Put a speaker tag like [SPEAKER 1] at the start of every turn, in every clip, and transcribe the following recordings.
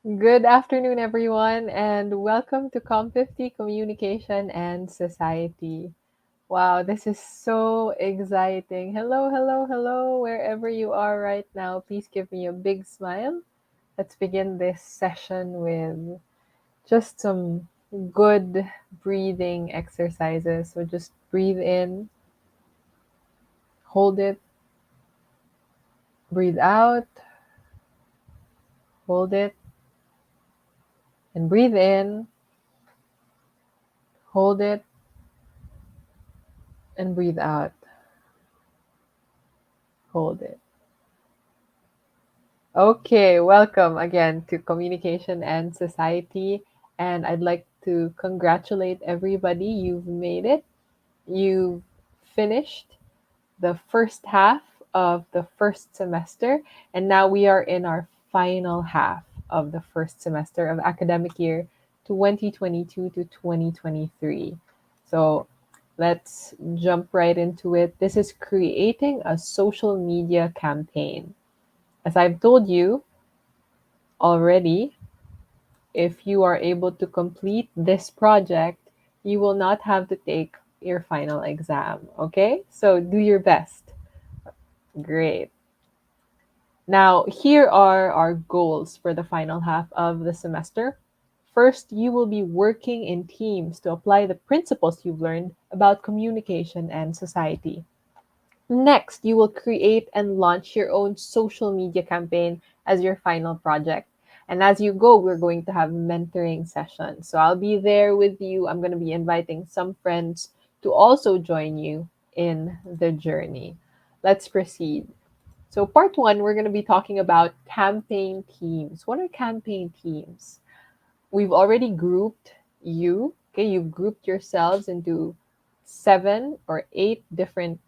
[SPEAKER 1] Good afternoon, everyone, and welcome to COM50 Communication and Society. Wow, this is so exciting. Hello, hello, hello, wherever you are right now. Please give me a big smile. Let's begin this session with just some good breathing exercises. So just breathe in, hold it, breathe out, hold it, and breathe in, hold it, and breathe out, hold it. Okay, welcome again to Communication and Society. And I'd like to congratulate everybody. You've made it. You've finished the first half of the first semester. And now we are in our final half of the first semester of academic year 2022 to 2023. So let's jump right into it. This is creating a social media campaign. As I've told you, already, if you are able to complete this project, you will not have to take your final exam. Okay? So do your best. Great. Now, here are our goals for the final half of the semester. First, you will be working in teams to apply the principles you've learned about communication and society. Next, you will create and launch your own social media campaign as your final project. And as you go, we're going to have mentoring sessions. So I'll be there with you. I'm going to be inviting some friends to also join you in the journey. Let's proceed. So, part one, we're going to be talking about campaign teams. What are campaign teams? We've already grouped you. Okay, you've grouped yourselves into 7 or 8 different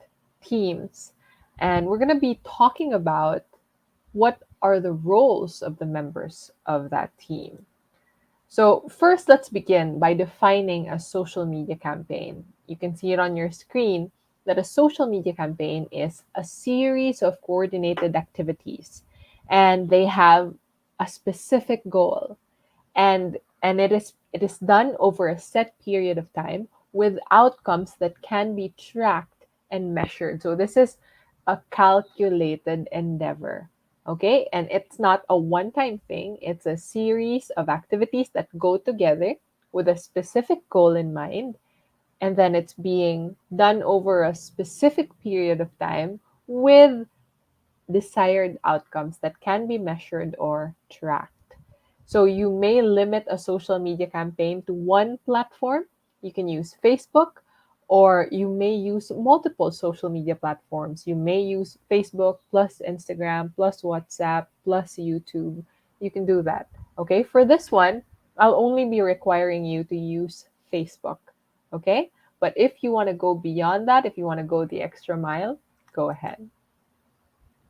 [SPEAKER 1] teams. And we're going to be talking about what are the roles of the members of that team. So, first, let's begin by defining a social media campaign. You can see it on your screen that a social media campaign is a series of coordinated activities, and they have a specific goal, and it is done over a set period of time with outcomes that can be tracked and measured. So this is a calculated endeavor. Okay, and it's not a one time thing, it's a series of activities that go together with a specific goal in mind, and then it's being done over a specific period of time with desired outcomes that can be measured or tracked. So you may limit a social media campaign to one platform. You can use Facebook, or you may use multiple social media platforms. You may use Facebook plus Instagram plus WhatsApp plus YouTube. You can do that. Okay, for this one, I'll only be requiring you to use Facebook. Okay, but if you want to go beyond that, if you want to go the extra mile, go ahead.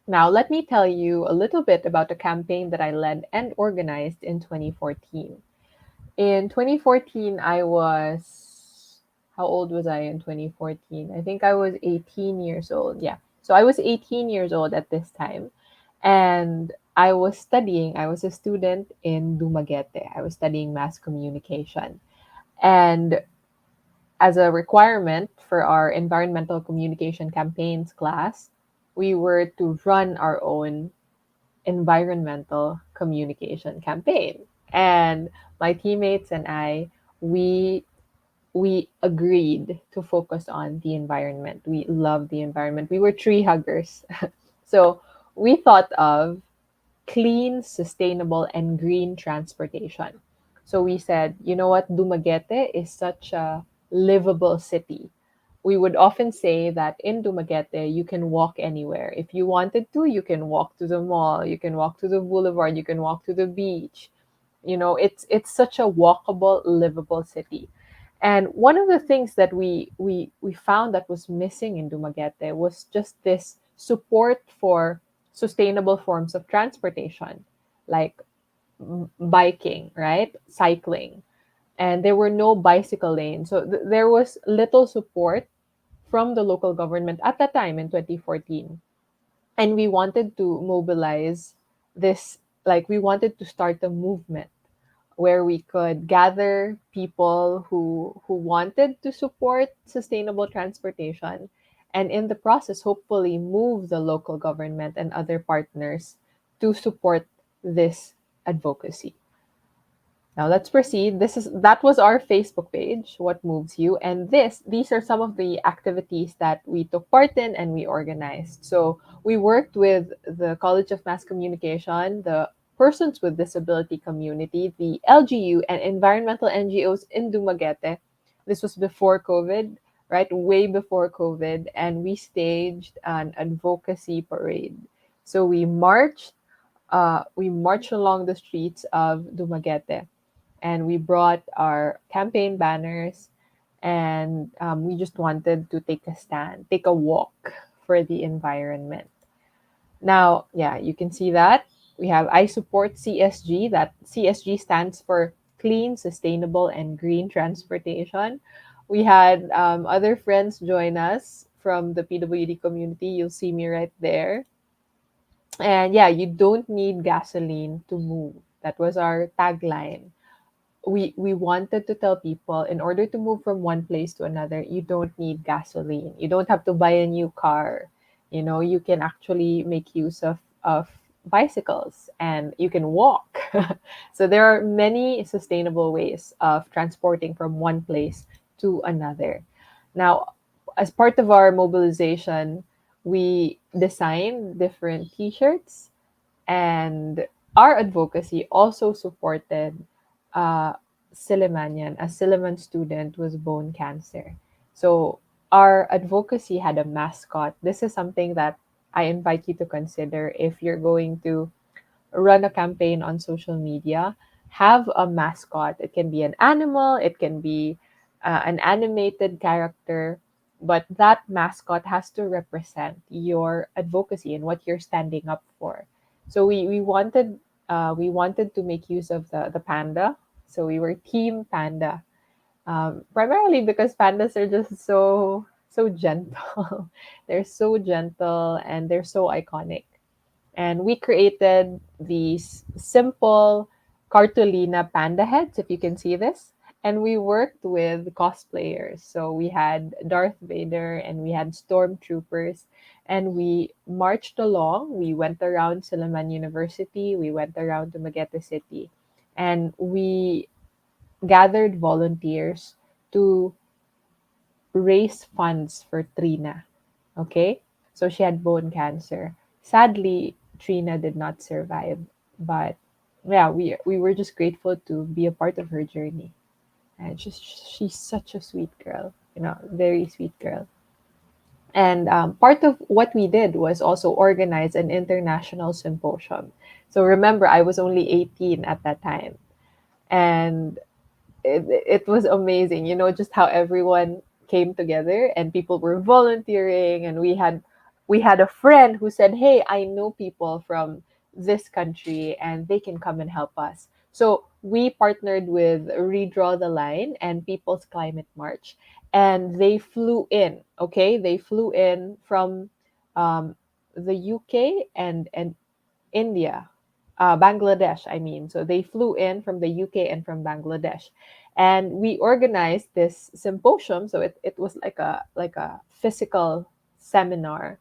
[SPEAKER 1] Now, let me tell you a little bit about a campaign that I led and organized in 2014. In 2014, how old was I in 2014? I think I was 18 years old. Yeah. So I was 18 years old at this time. And I was a student in Dumaguete. I was studying mass communication. And as a requirement for our environmental communication campaigns class, we were to run our own environmental communication campaign. And my teammates and I, we we agreed to focus on the environment. We love the environment. We were tree huggers. So we thought of clean, sustainable, and green transportation. So we said, you know what, Dumaguete is such a livable city. We would often say that in Dumaguete, you can walk anywhere. If you wanted to, you can walk to the mall, you can walk to the boulevard, you can walk to the beach. It's such a walkable, livable city. And one of the things that we found that was missing in Dumaguete was just this support for sustainable forms of transportation, like biking, right? Cycling. And there were no bicycle lanes. So there was little support from the local government at that time in 2014. And we wanted to mobilize this like we wanted to start a movement where we could gather people who wanted to support sustainable transportation, and in the process hopefully move the local government and other partners to support this advocacy. Now let's proceed. That was our Facebook page, What Moves You, and these are some of the activities that we took part in and we organized. So we worked with the College of Mass Communication, the Persons with Disability Community, the LGU, and environmental NGOs in Dumaguete. This was before COVID, right? Way before COVID, and we staged an advocacy parade. So we marched along the streets of Dumaguete, and we brought our campaign banners, and we just wanted to take a stand, take a walk for the environment. Now, yeah, you can see that we have I support CSG. That CSG stands for Clean, Sustainable, and Green Transportation. We had other friends join us from the PWD community. You'll see me right there. And yeah, you don't need gasoline to move. That was our tagline. We wanted to tell people, in order to move from one place to another, you don't need gasoline, you don't have to buy a new car. You can actually make use of bicycles, and you can walk. So there are many sustainable ways of transporting from one place to another. Now, as part of our mobilization, we designed different t-shirts, and our advocacy also supported uh, Silimanian. A Siliman student was bone cancer. So our advocacy had a mascot. This is something that I invite you to consider if you're going to run a campaign on social media. Have a mascot. It can be an animal, it can be an animated character, but that mascot has to represent your advocacy and what you're standing up for. So we wanted to make use of the panda. So we were team panda, primarily because pandas are just so gentle. They're so gentle and they're so iconic. And we created these simple cartolina panda heads, if you can see this. And we worked with cosplayers. So we had Darth Vader and we had stormtroopers. And we marched along. We went around Silliman University. We went around to Dumaguete City. And we gathered volunteers to raise funds for Trina. Okay? So she had bone cancer. Sadly, Trina did not survive, but yeah, we were just grateful to be a part of her journey. And she's such a sweet girl, very sweet girl. And part of what we did was also organize an international symposium. So remember, I was only 18 at that time, and it was amazing, just how everyone came together and people were volunteering, and we had a friend who said, hey, I know people from this country and they can come and help us. So we partnered with Redraw the Line and People's Climate March, and they flew in. Okay, they flew in from the UK and India, Bangladesh, I mean. So they flew in from the UK and from Bangladesh. And we organized this symposium. So it was like a physical seminar.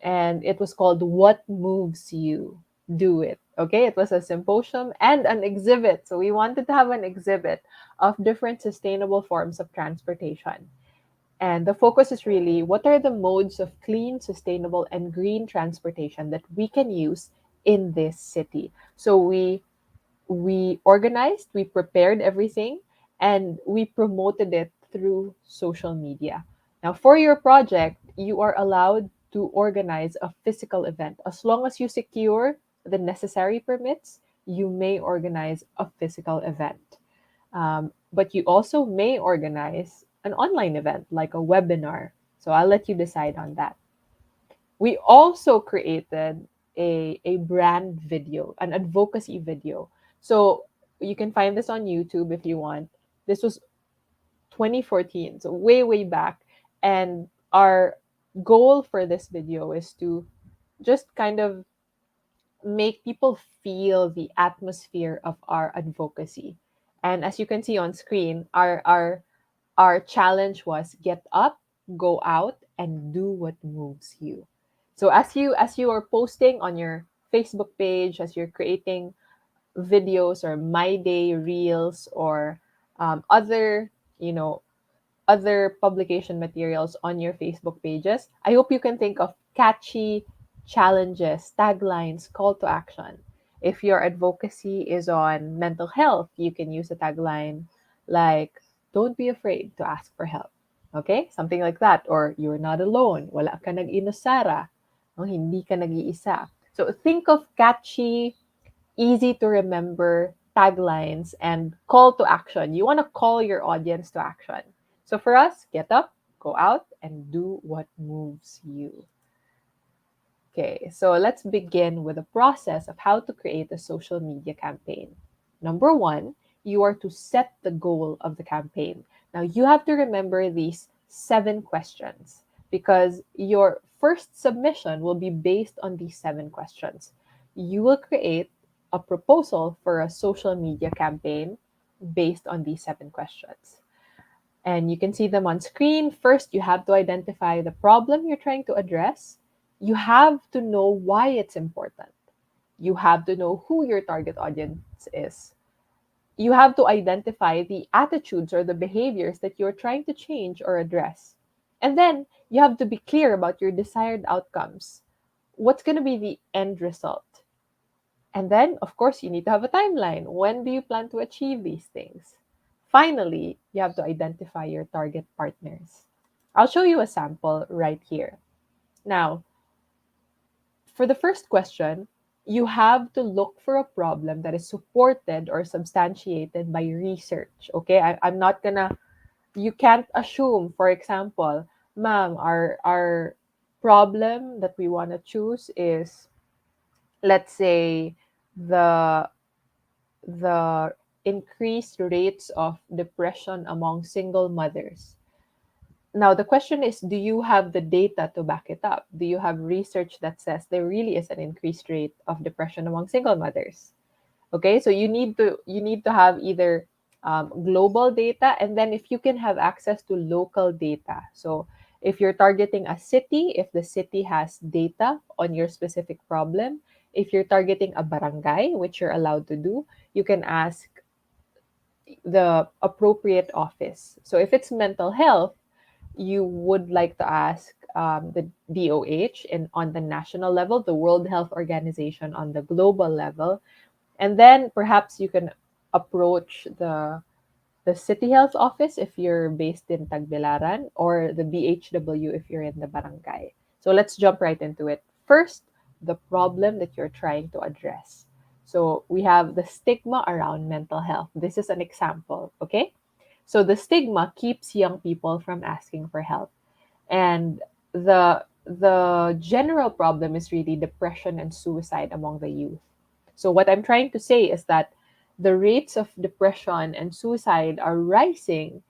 [SPEAKER 1] And it was called What Moves You? Do It. Okay, it was a symposium and an exhibit. So we wanted to have an exhibit of different sustainable forms of transportation. And the focus is really, what are the modes of clean, sustainable, and green transportation that we can use in this city? So we organized, we prepared everything, and we promoted it through social media. Now, for your project, you are allowed to organize a physical event. As long as you secure the necessary permits, you may organize a physical event. But you also may organize an online event like a webinar. So I'll let you decide on that. We also created a brand video, an advocacy video. So you can find this on YouTube if you want. This was 2014, so way, way back. And our goal for this video is to just kind of make people feel the atmosphere of our advocacy. And as you can see on screen, our challenge was get up, go out, and do what moves you. So as you are posting on your Facebook page, as you're creating videos or my day reels or other, you know, other publication materials on your Facebook pages, I hope you can think of catchy challenges, taglines, call to action. If your advocacy is on mental health, you can use a tagline like, don't be afraid to ask for help. Okay? Something like that. Or, you're not alone. Wala ka nag-inusara. No, hindi ka nag-iisa. So think of catchy, easy to remember taglines and call to action. You want to call your audience to action. So for us, get up, go out, and do what moves you. Okay, so let's begin with the process of how to create a social media campaign. Number one, you are to set the goal of the campaign. Now, you have to remember these 7 questions because your first submission will be based on these 7 questions. You will create a proposal for a social media campaign based on these 7 questions. And you can see them on screen. First, you have to identify the problem you're trying to address. You have to know why it's important. You have to know who your target audience is. You have to identify the attitudes or the behaviors that you're trying to change or address. And then you have to be clear about your desired outcomes. What's going to be the end result? And then, of course, you need to have a timeline. When do you plan to achieve these things? Finally, you have to identify your target partners. I'll show you a sample right here. Now, for the first question, you have to look for a problem that is supported or substantiated by research. Okay, I'm not gonna, you can't assume, for example, ma'am, our problem that we want to choose is, let's say, the the increased rates of depression among single mothers. Now, the question is, do you have the data to back it up? Do you have research that says there really is an increased rate of depression among single mothers? Okay, so you need to have either global data, and then if you can have access to local data. So if you're targeting a city, if the city has data on your specific problem, if you're targeting a barangay, which you're allowed to do, you can ask the appropriate office. So if it's mental health, you would like to ask the DOH in on the national level, the World Health Organization on the global level, and then perhaps you can approach the city health office if you're based in Tagbilaran, or the BHW if you're in the barangay. So let's jump right into it. First, the problem that you're trying to address. So we have the stigma around mental health. This is an example, okay? So the stigma keeps young people from asking for help. And the general problem is really depression and suicide among the youth. So what I'm trying to say is that the rates of depression and suicide are rising,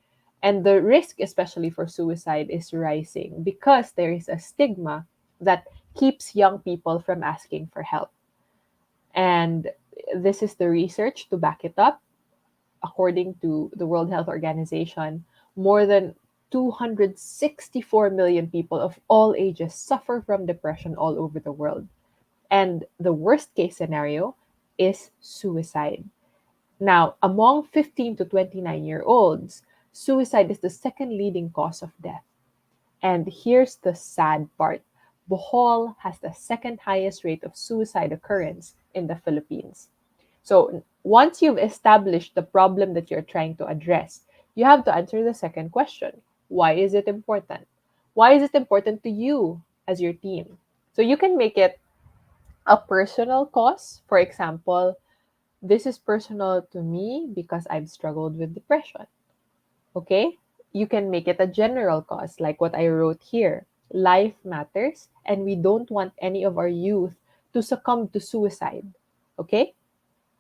[SPEAKER 1] and the risk especially for suicide is rising because there is a stigma that keeps young people from asking for help. And this is the research to back it up. According to the World Health Organization, more than 264 million people of all ages suffer from depression all over the world. And the worst case scenario is suicide. Now, among 15 to 29-year-olds, suicide is the second leading cause of death. And here's the sad part: Bohol has the second highest rate of suicide occurrence in the Philippines. So once you've established the problem that you're trying to address, you have to answer the second question. Why is it important? Why is it important to you as your team? So you can make it a personal cause. For example, this is personal to me because I've struggled with depression. Okay? You can make it a general cause, like what I wrote here. Life matters, and we don't want any of our youth to succumb to suicide. Okay?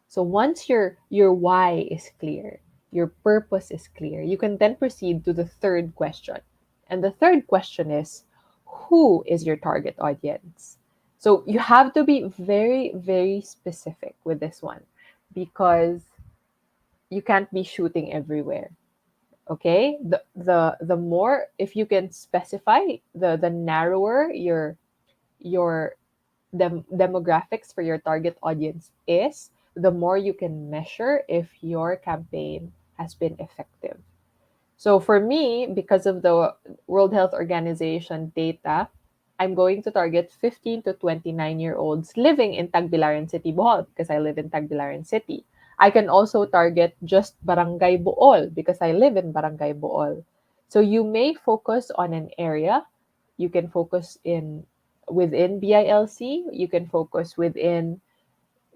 [SPEAKER 1] So once your why is clear, your purpose is clear, you can then proceed to the third question. And the third question is, who is your target audience? So you have to be very, very specific with this one because you can't be shooting everywhere. Okay? The more if you can specify, the narrower your demographics for your target audience is, the more you can measure if your campaign has been effective. So for me, because of the World Health Organization data, I'm going to target 15 to 29-year-olds living in Tagbilaran City, Bohol, because I live in Tagbilaran City. I can also target just Barangay Bohol because I live in Barangay Bohol. So you may focus on an area. You can focus in within BILC. You can focus within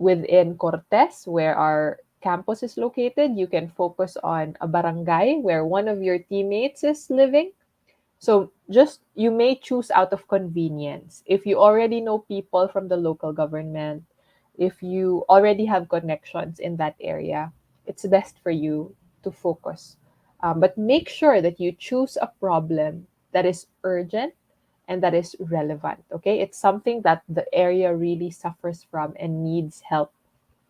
[SPEAKER 1] Cortes, where our campus is located. You can focus on a barangay where one of your teammates is living. So just you may choose out of convenience. If you already know people from the local government, if you already have connections in that area, it's best for you to focus. But make sure that you choose a problem that is urgent and that is relevant. Okay, it's something that the area really suffers from and needs help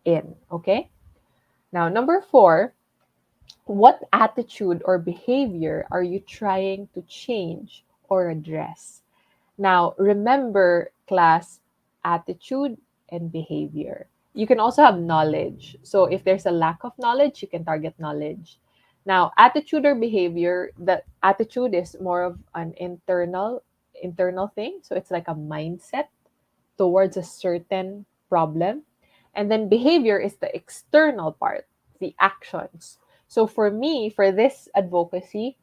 [SPEAKER 1] in. Okay, now number four, what attitude or behavior are you trying to change or address? Now, remember, class, attitude and behavior. You can also have knowledge. So, if there's a lack of knowledge, you can target knowledge. Now, attitude or behavior, the attitude is more of an internal thing. So, it's like a mindset towards a certain problem. And then behavior is the external part, the actions. So for me, for this advocacy,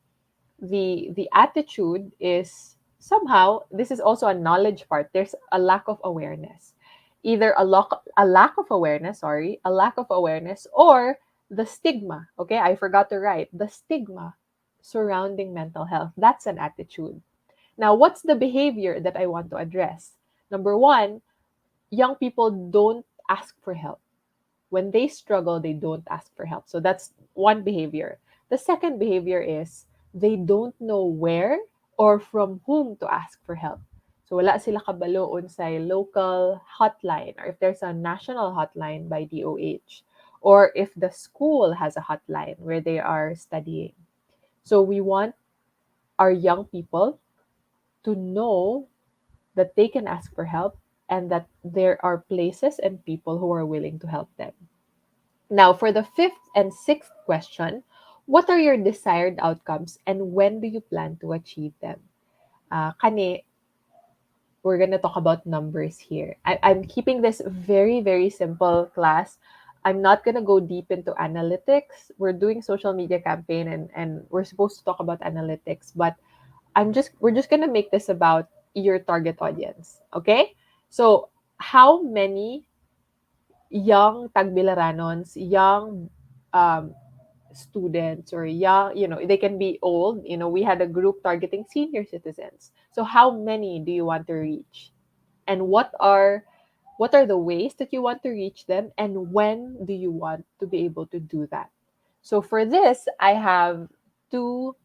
[SPEAKER 1] the attitude is somehow this is also a knowledge part. There's a lack of awareness. Either a lack of awareness, sorry, a lack of awareness or the stigma. Okay, I forgot to write the stigma surrounding mental health. That's an attitude. Now, what's the behavior that I want to address? Number one, young people don't ask for help. When they struggle, they don't ask for help. So that's one behavior. The second behavior is they don't know where or from whom to ask for help. So wala sila kabaloon sa local hotline or if there's a national hotline by DOH or if the school has a hotline where they are studying. So we want our young people to know that they can ask for help and that there are places and people who are willing to help them. Now, for the fifth and sixth question, what are your desired outcomes and when do you plan to achieve them? Kani, we're going to talk about numbers here. I'm keeping this very, very simple, class. I'm not going to go deep into analytics. We're doing social media campaign and we're supposed to talk about analytics, but we're just gonna make this about your target audience. Okay? So how many young Tagbilaranons, young um, students or young, they can be old. We had a group targeting senior citizens. So how many do you want to reach? And what are the ways that you want to reach them and when do you want to be able to do that? So for this, I have two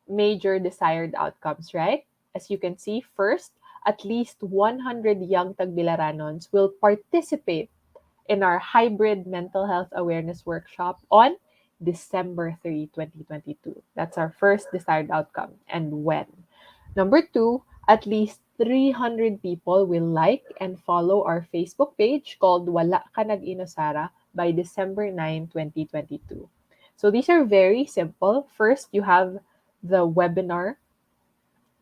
[SPEAKER 1] major desired outcomes, right? As you can see, first, at least 100 young Tagbilaranons will participate in our hybrid mental health awareness workshop on December 3, 2022. That's our first desired outcome. And when? Number two, at least 300 people will like and follow our Facebook page called Wala Ka Nag-inusara by December 9, 2022. So these are very simple. First, you have the webinar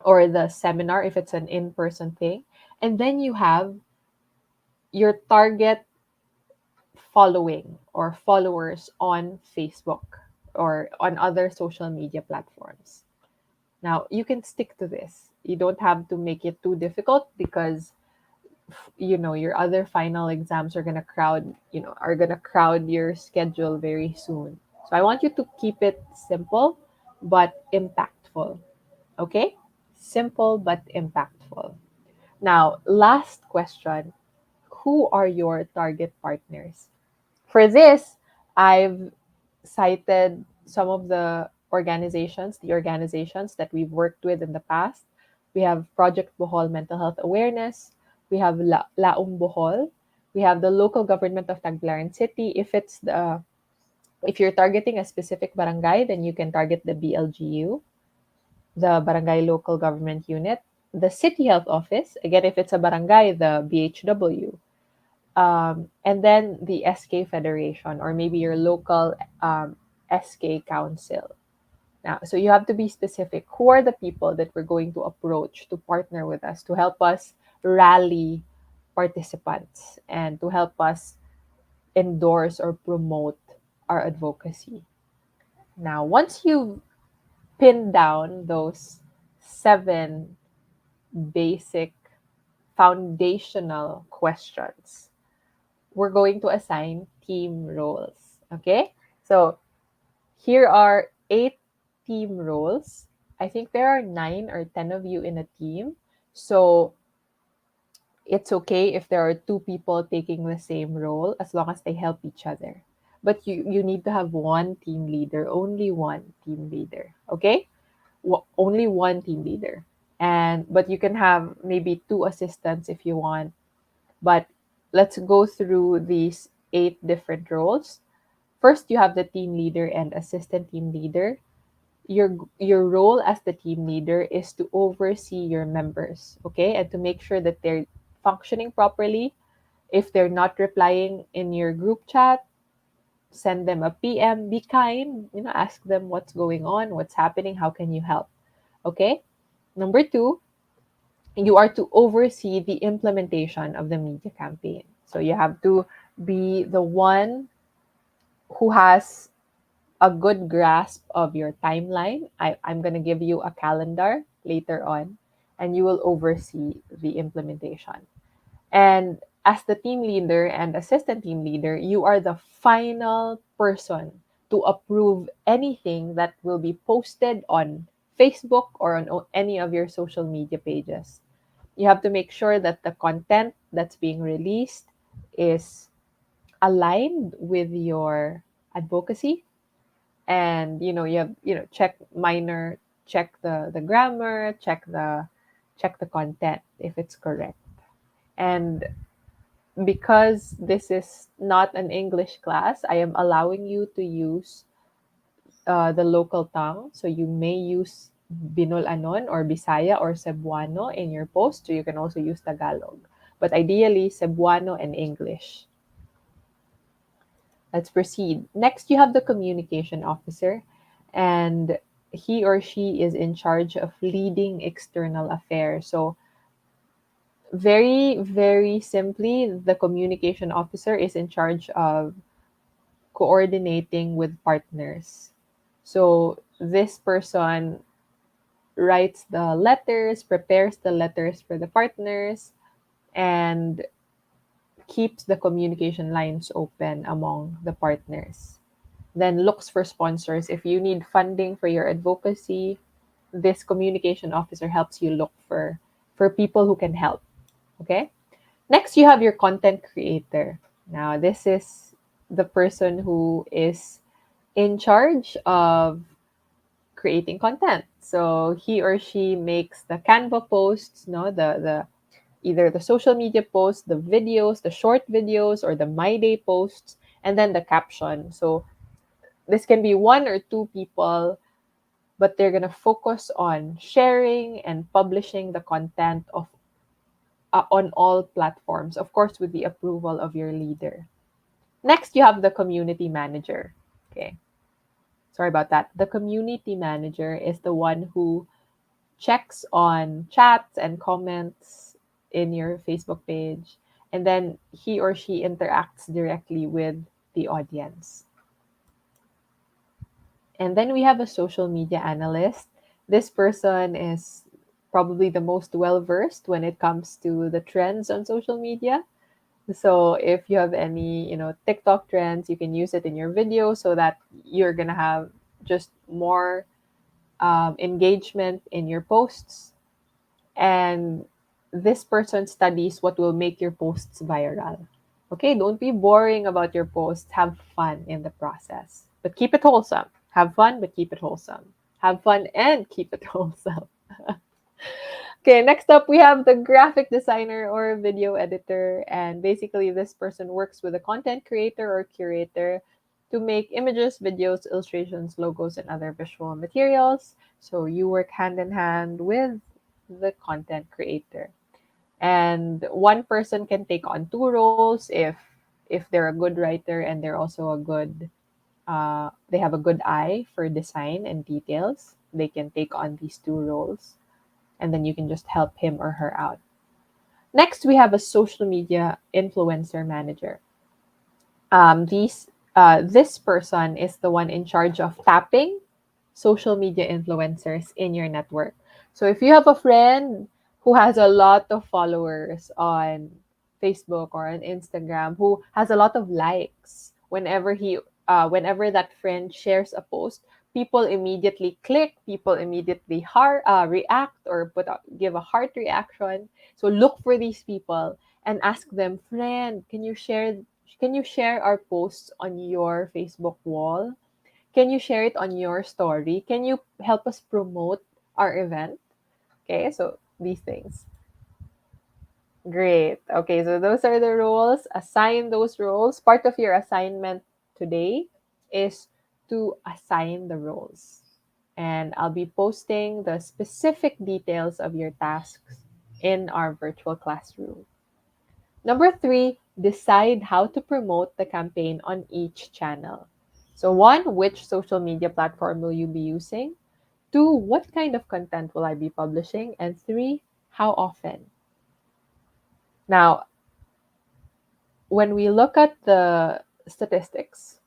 [SPEAKER 1] or the seminar if it's an in-person thing. And then you have your target following or followers on Facebook or on other social media platforms. Now, you can stick to this. You don't have to make it too difficult because your other final exams are going to crowd your schedule very soon. So I want you to keep it simple but impactful. Okay? Simple but impactful. Now, last question. Who are your target partners? For this, I've cited some of the organizations that we've worked with in the past. We have Project Bohol Mental Health Awareness, We have Laong Bohol. We have the local government of Tagbilaran City. If you're targeting a specific barangay, then you can target the BLGU, the Barangay Local Government Unit, the City Health Office. Again, if it's a barangay, the BHW, and then the SK Federation, or maybe your local SK Council. Now, so you have to be specific. Who are the people that we're going to approach to partner with us to help us rally participants and to help us endorse or promote our advocacy? Now, once you've pinned down those seven basic foundational questions, we're going to assign team roles. Okay? So here are 8 team roles. I think there are 9 or 10 of you in a team. So it's okay if there are 2 people taking the same role as long as they help each other. But you need to have one team leader, only one team leader. Okay? Only one team leader. But you can have maybe 2 assistants if you want. But let's go through these 8 different roles. First, you have the team leader and assistant team leader. Your role as the team leader is to oversee your members, okay, and to make sure that they're functioning properly. If they're not replying in your group chat, send them a PM. Be kind, ask them what's going on, what's happening, how can you help, okay. Number 2, you are to oversee the implementation of the media campaign. So you have to be the one who has a good grasp of your timeline. I'm going to give you a calendar later on, and you will oversee the implementation. And as the team leader and assistant team leader, you are the final person to approve anything that will be posted on Facebook or on any of your social media pages. You have to make sure that the content that's being released is aligned with your advocacy, and you have check the grammar, check the content if it's correct. And because this is not an English class, I am allowing you to use the local tongue. So you may use Binol-Anon or Bisaya or Cebuano in your post. So you can also use Tagalog. But ideally, Cebuano and English. Let's proceed. Next, you have the communication officer, and he or she is in charge of leading external affairs. So, very, very simply, the communication officer is in charge of coordinating with partners. So, this person writes the letters, prepares the letters for the partners, and keeps the communication lines open among the partners. Then looks for sponsors. If you need funding for your advocacy, this communication officer helps you look for people who can help. Okay? Next, you have your content creator. Now, this is the person who is in charge of creating content. So he or she makes the Canva posts, no, the either the social media posts, the videos, the short videos, or the My Day posts, and then the caption. So this can be 1 or 2 people, but they're going to focus on sharing and publishing the content of on all platforms, of course, with the approval of your leader. Next, you have the community manager. Okay. Sorry about that. The community manager is the one who checks on chats and comments in your Facebook page, and then he or she interacts directly with the audience. And then we have a social media analyst. This person is probably the most well versed when it comes to the trends on social media. So if you have any, TikTok trends, you can use it in your video so that you're gonna have just more engagement in your posts. And this person studies what will make your posts viral. Okay, don't be boring about your posts. Have fun in the process, but keep it wholesome. Have fun, but keep it wholesome. Have fun and keep it wholesome. Okay, next up we have the graphic designer or video editor. And basically, this person works with a content creator or curator to make images, videos, illustrations, logos, and other visual materials. So you work hand in hand with the content creator. And one person can take on two roles if they're a good writer and they're also a good they have a good eye for design and details. They can take on these two roles, and then you can just help him or her out. Next, we have a social media influencer manager. This person is the one in charge of tapping social media influencers in your network. So if you have a friend who has a lot of followers on Facebook or on Instagram, who has a lot of likes, whenever that friend shares a post, people immediately click, people immediately react or give a heart reaction. So look for these people and ask them, friend, can you share our posts on your Facebook wall? Can you share it on your story? Can you help us promote our event? Okay, so these things. Great. Okay, so those are the roles. Assign those roles. Part of your assignment today is to assign the roles. And I'll be posting the specific details of your tasks in our virtual classroom. Number three, decide how to promote the campaign on each channel. So, one, which social media platform will you be using? Two, what kind of content will I be publishing? And three, how often? Now, when we look at the statistics,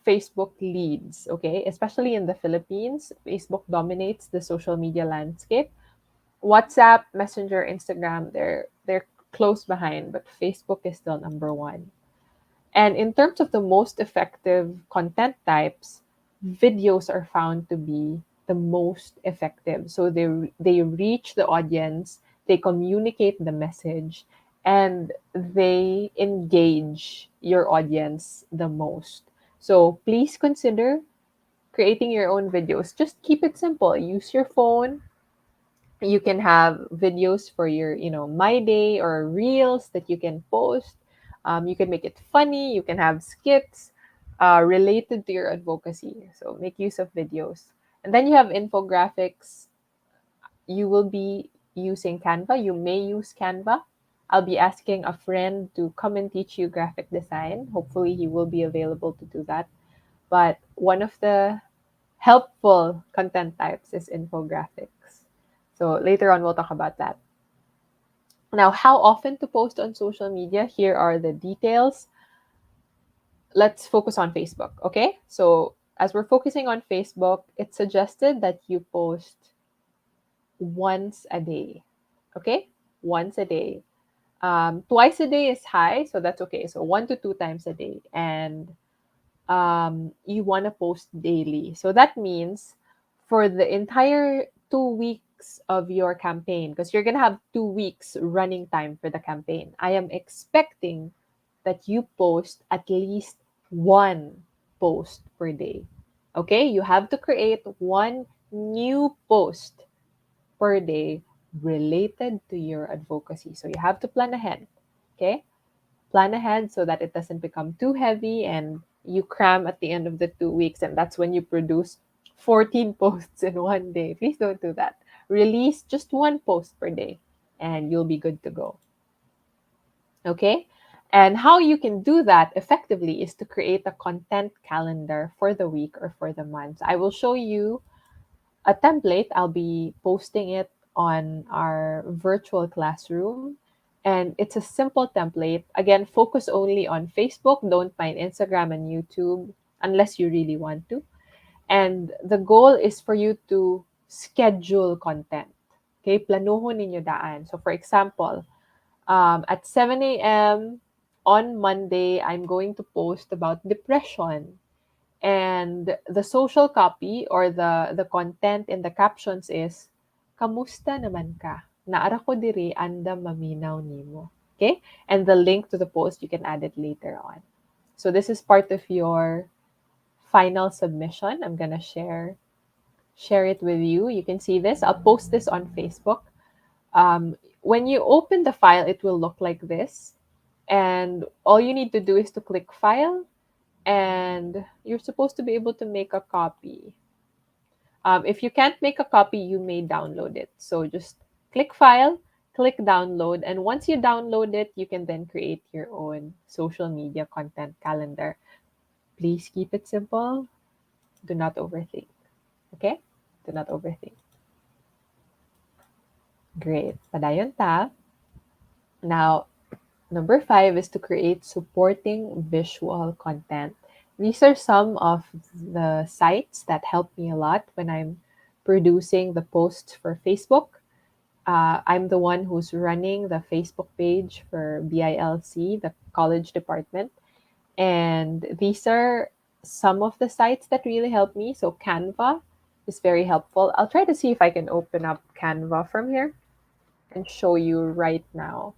[SPEAKER 1] Facebook leads, okay? Especially in the Philippines, Facebook dominates the social media landscape. WhatsApp, Messenger, Instagram, they're close behind, but Facebook is still number one. And in terms of the most effective content types, videos are found to be the most effective. So they reach the audience, they communicate the message, and they engage your audience the most. So please consider creating your own videos. Just keep it simple. Use your phone, you can have videos for your my day or reels that you can post. You can make it funny, you can have skits related to your advocacy, so make use of videos. And then you have infographics. You will be using Canva, you may use Canva. I'll be asking a friend to come and teach you graphic design. Hopefully he will be available to do that. But one of the helpful content types is infographics. So later on, we'll talk about that. Now, how often to post on social media? Here are the details. Let's focus on Facebook, okay? So as we're focusing on Facebook, it's suggested that you post once a day, okay? Once a day. Twice a day is high, so that's okay. So 1 to 2 times a day. And you want to post daily. So that means for the entire 2 weeks of your campaign, because you're going to have 2 weeks running time for the campaign, I am expecting that you post at least one post per day. Okay? You have to create one new post per day related to your advocacy. So you have to plan ahead. Okay? Plan ahead so that it doesn't become too heavy and you cram at the end of the 2 weeks, and that's when you produce 14 posts in one day. Please don't do that. Release just one post per day and you'll be good to go. Okay? And how you can do that effectively is to create a content calendar for the week or for the month. I will show you a template. I'll be posting it on our virtual classroom. And it's a simple template. Again, focus only on Facebook. Don't mind Instagram and YouTube unless you really want to. And the goal is for you to schedule content. Okay, planuhon ninyo daan. So for example, at 7 a.m. on Monday, I'm going to post about depression. And the social copy or the content in the captions is, kamusta naman ka? Naara ko diri anda maminaw nimo. Okay? And the link to the post, you can add it later on. So this is part of your final submission. I'm gonna share it with you. You can see this. I'll post this on Facebook. When you open the file, it will look like this. And all you need to do is to click File, and you're supposed to be able to make a copy. If you can't make a copy, you may download it. So just click File, click Download, and once you download it, you can then create your own social media content calendar. Please keep it simple. Do not overthink. Okay? Do not overthink. Great. Padayon ta. Now, number five is to create supporting visual content. These are some of the sites that help me a lot when I'm producing the posts for Facebook. I'm the one who's running the Facebook page for BILC, the college department. And these are some of the sites that really help me. So Canva is very helpful. I'll try to see if I can open up Canva from here and show you right now.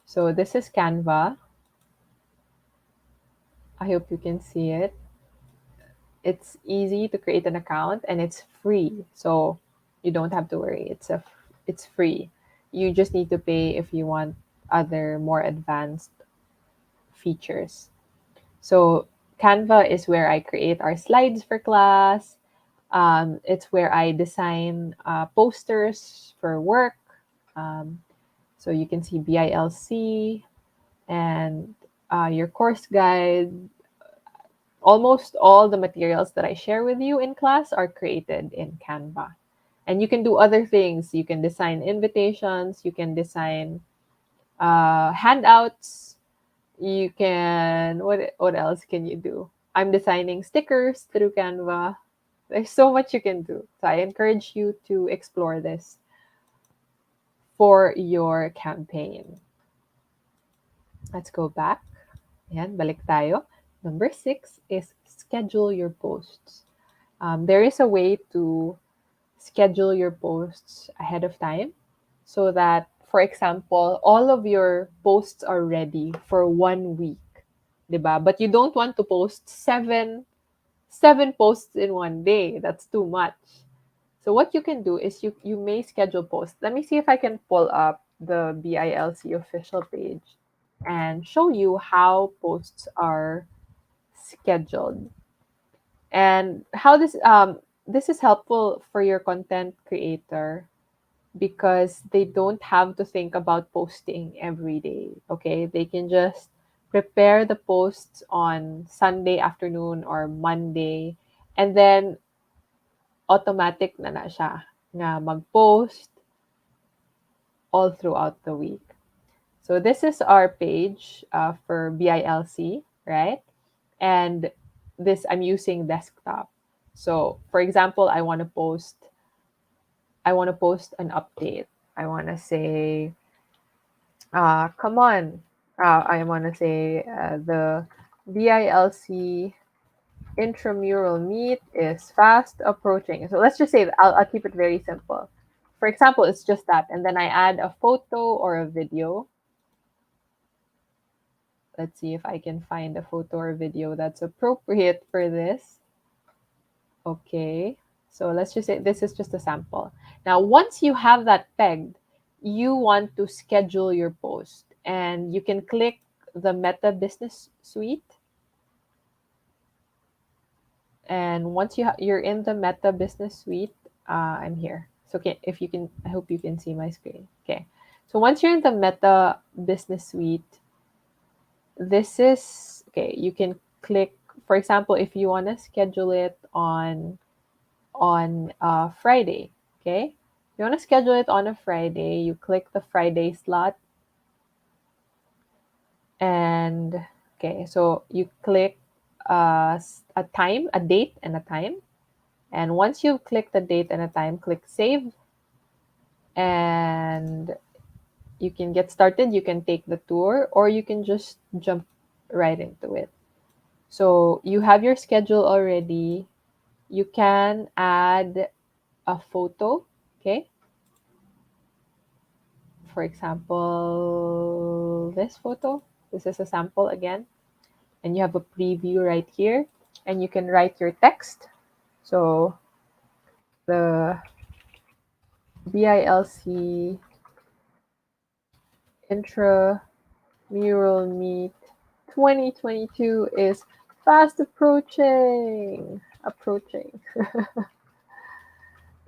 [SPEAKER 1] So this is Canva. I hope you can see it. It's easy to create an account and it's free. So you don't have to worry. It's free. You just need to pay if you want other more advanced features. So Canva is where I create our slides for class. It's where I design posters for work. Um, so you can see BILC and your course guide. Almost all the materials that I share with you in class are created in Canva. And you can do other things. You can design invitations, you can design handouts, you can what else can you do? I'm designing stickers through Canva. There's so much you can do. So I encourage you to explore this for your campaign. Let's go back. Ayan, balik tayo. Number six is schedule your posts. There is a way to schedule your posts ahead of time so that, for example, all of your posts are ready for 1 week, diba? But you don't want to post seven posts in one day. That's too much. So what you can do is you may schedule posts. Let me see if I can pull up the BILC official page and show you how posts are scheduled and how this is helpful for your content creator because they don't have to think about posting every day. Okay, they can just prepare the posts on Sunday afternoon or Monday, and then automatic na siya na mag-post all throughout the week. So this is our page for BILC, right? And this I'm using desktop. So for example, I want to post an update. I want to say, come on. I want to say the BILC intramural meet is fast approaching. So let's just say that I'll keep it very simple. For example, it's just that. And then I add a photo or a video. Let's see if I can find a photo or video that's appropriate for this. Okay. So let's just say this is just a sample. Now, once you have that pegged, you want to schedule your post and you can click the Meta Business Suite. And once you're in the Meta Business Suite, I'm here. So okay, if you can, I hope you can see my screen. Okay. So once you're in the Meta Business Suite, this is okay. You can click, for example, if you want to schedule it on Friday. Okay, if you want to schedule it on a Friday, you click the Friday slot, and okay, so you click a time, a date, and a time. And once you click the date and a time, click save, and you can get started. You can take the tour, or you can just jump right into it. So you have your schedule already. You can add a photo, okay? For example, this photo. This is a sample again. And you have a preview right here. And you can write your text. So the BILC Intramural Meet 2022 is fast approaching. Approaching.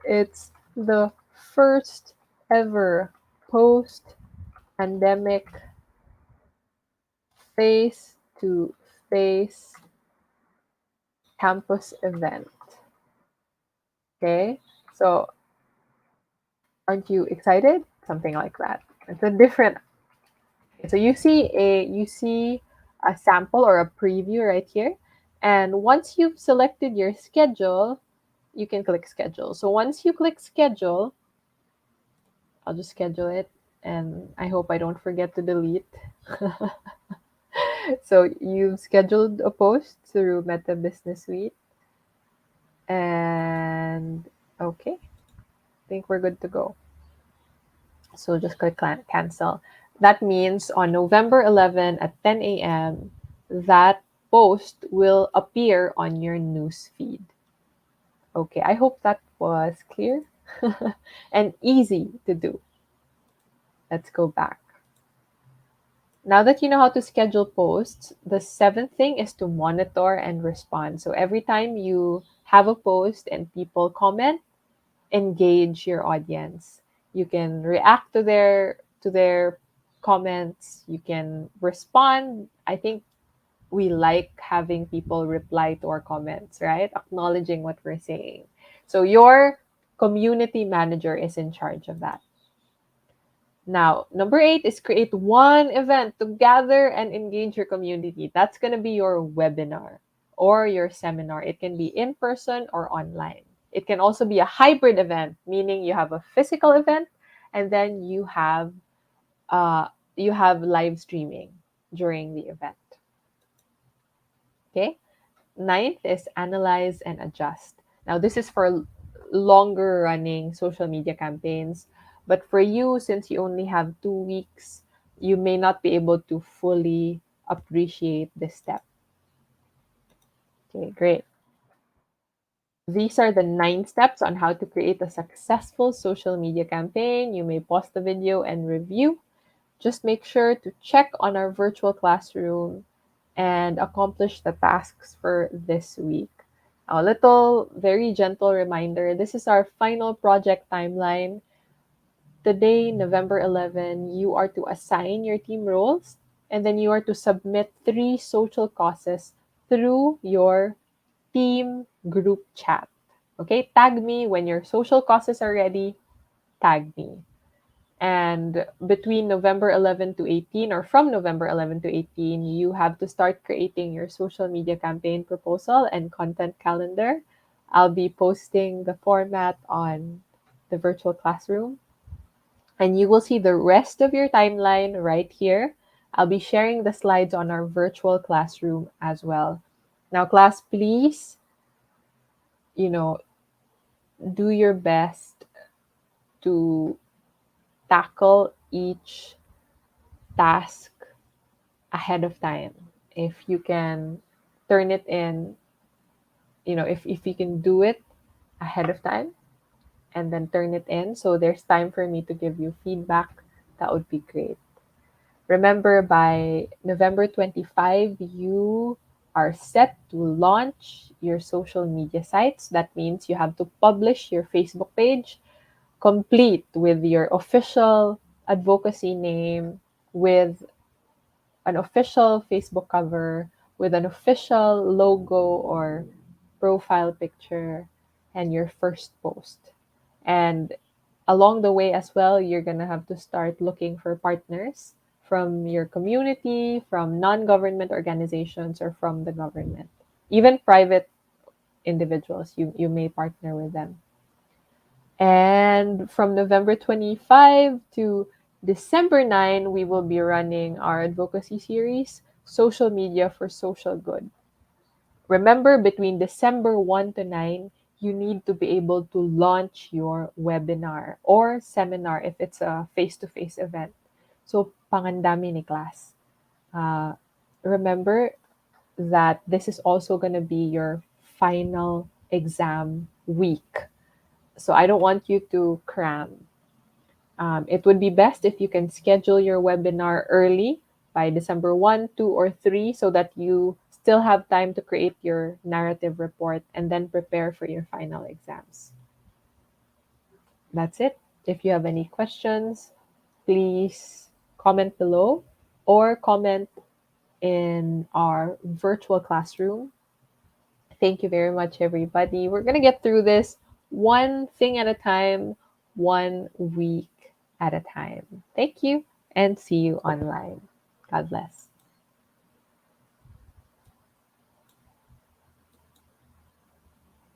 [SPEAKER 1] It's the first ever post pandemic face to face campus event. Okay, so aren't you excited? Something like that. It's a different. So you see a sample or a preview right here, and once you've selected your schedule, you can click schedule. So once you click schedule, I'll just schedule it, and I hope I don't forget to delete. So you've scheduled a post through Meta Business Suite, and okay, I think we're good to go. So just click cancel. That means on November 11 at 10 a.m., that post will appear on your news feed. Okay, I hope that was clear and easy to do. Let's go back. Now that you know how to schedule posts, the seventh thing is to monitor and respond. So every time you have a post and people comment, engage your audience. You can react to their comments, you can respond. I think we like having people reply to our comments, right? Acknowledging what we're saying. So your community manager is in charge of that. Now, number 8 is create one event to gather and engage your community. That's going to be your webinar or your seminar. It can be in person or online. It can also be a hybrid event, meaning you have a physical event and then uh, you have live streaming during the event. Okay. Ninth is analyze and adjust. Now, this is for longer running social media campaigns. But for you, since you only have 2 weeks, you may not be able to fully appreciate this step. Okay, great. These are the 9 steps on how to create a successful social media campaign. You may pause the video and review. Just make sure to check on our virtual classroom and accomplish the tasks for this week. A little, very gentle reminder, this is our final project timeline. Today, November 11, you are to assign your team roles and then you are to submit 3 social causes through your team group chat. Okay, tag me when your social causes are ready, tag me. And between November 11 to 18, or from November 11 to 18, you have to start creating your social media campaign proposal and content calendar. I'll be posting the format on the virtual classroom. And you will see the rest of your timeline right here. I'll be sharing the slides on our virtual classroom as well. Now, class, please, you know, do your best to tackle each task ahead of time. If you can turn it in, if you can do it ahead of time and then turn it in so there's time for me to give you feedback, that would be great. Remember, by November 25, you are set to launch your social media sites. That means you have to publish your Facebook page complete with your official advocacy name, with an official Facebook cover, with an official logo or profile picture, and your first post. And along the way as well, you're going to have to start looking for partners from your community, from non government organizations, or from the government. Even private individuals, you may partner with them. And from November 25 to December 9, we will be running our advocacy series, Social Media for Social Good. Remember, between December 1 to 9, you need to be able to launch your webinar or seminar if it's a face-to-face event. So, pangandami ni class. Uh, Remember that this is also going to be your final exam week. So I don't want you to cram. It would be best if you can schedule your webinar early by December 1, 2, or 3 so that you still have time to create your narrative report and then prepare for your final exams. That's it. If you have any questions, please comment below or comment in our virtual classroom. Thank you very much, everybody. We're going to get through this one thing at a time, 1 week at a time. Thank you and see you online. God bless.